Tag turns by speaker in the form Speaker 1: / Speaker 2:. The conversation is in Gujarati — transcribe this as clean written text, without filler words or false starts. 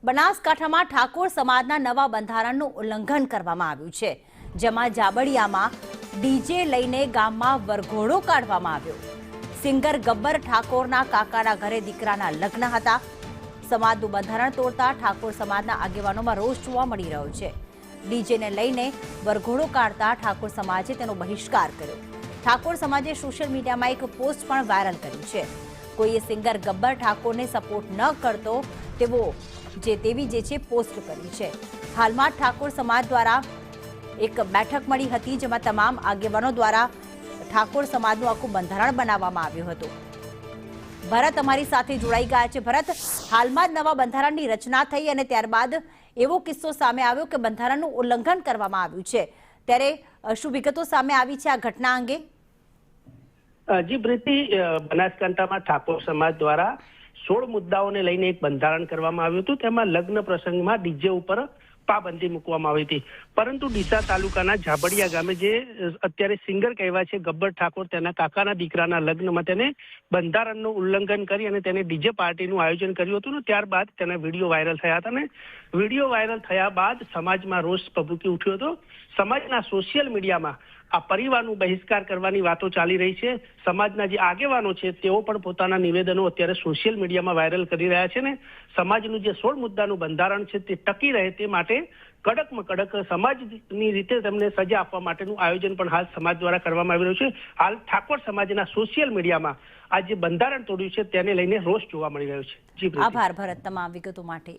Speaker 1: બનાસકાંઠામાં ઠાકોર સમાજના નવા બંધારણનું ઉલ્લંઘન કરવામાં આવ્યું છે, જેમાં જાબડિયામાં ડીજે લઈને ગામમાં વરઘોડો કાઢવામાં આવ્યો। સિંગર ગબ્બર ઠાકોરના કાકાના ઘરે દીકરાના લગ્ન હતા। સમાજનું બંધારણ તોડતા ઠાકોર સમાજના આગેવાનોમાં રોષ જોવા મળી રહ્યો છે। ડીજેને લઈને વરઘોડો કાઢતા ઠાકોર સમાજે તેનો બહિષ્કાર કર્યો। ઠાકોર સમાજે સોશિયલ મીડિયામાં એક પોસ્ટ પણ વાયરલ કરી છે। કોઈએ સિંગર ગબ્બર ઠાકોરને સપોર્ટ ન કરતો તેવી જે પોસ્ટ કરી છે। હાલમાં ઠાકોર સમાજ દ્વારા એક બેઠક મળી હતી, જેમાં તમામ આગેવાનો દ્વારા ઠાકોર સમાજનું આખું બંધારણ બનાવવામાં આવ્યું હતું। ભરત અમારી સાથે જોડાઈ ગયા છે। ભરત, હાલમાં જ નવા બંધારણની રચના થઈ અને ત્યારબાદ એવો કિસ્સો સામે આવ્યો કે બંધારણનું ઉલ્લંઘન કરવામાં આવ્યું છે, ત્યારે શું વિગતો સામે આવી છે આ ઘટના અંગે?
Speaker 2: જી પ્રીતિ, બનાસકાંઠામાં ઠાકોર સમાજ દ્વારા 16 મુદ્દાઓને લઈને એક બંધારણ કરવામાં આવ્યું હતું। તેમાં લગ્ન પ્રસંગમાં ડીજે ઉપર પાબંદી મૂકવામાં આવી હતી, પરંતુ ડીસા તાલુકાના જાબડિયા ગામે જે અત્યારે સિંગર કહેવાય છે ગબ્બર ઠાકોર, તેના કાકાના દીકરાના લગ્નમાં તેને બંધારણનું ઉલ્લંઘન કરી અને તેને ડીજે પાર્ટીનું આયોજન કર્યું હતું ને ત્યારબાદ તેના વિડીયો વાયરલ થયા હતા। અને વિડીયો વાયરલ થયા બાદ સમાજમાં રોષ ભભૂકી ઉઠ્યો હતો। સમાજના સોશિયલ મીડિયામાં આ પરિવારનું બહિષ્કાર કરવાની વાતો ચાલી રહી છે। સમાજના જે આગેવાનો છે તેઓ પણ પોતાના નિવેદનો અત્યારે સોશિયલ મીડિયામાં વાયરલ કરી રહ્યા છે ને સમાજનું જે 16 મુદ્દાનું બંધારણ છે તે ટકી રહે તે માટે કડકમાં કડક સમાજની રીતે તેમને સજા આપવા માટેનું આયોજન પણ હાલ સમાજ દ્વારા કરવામાં આવી રહ્યું છે। હાલ ઠાકોર સમાજના સોશિયલ મીડિયામાં આ જે બંધારણ તોડ્યું છે તેને લઈને રોષ જોવા મળી રહ્યો છે। જી,
Speaker 1: આભાર ભરત તમામ વિગતો માટે।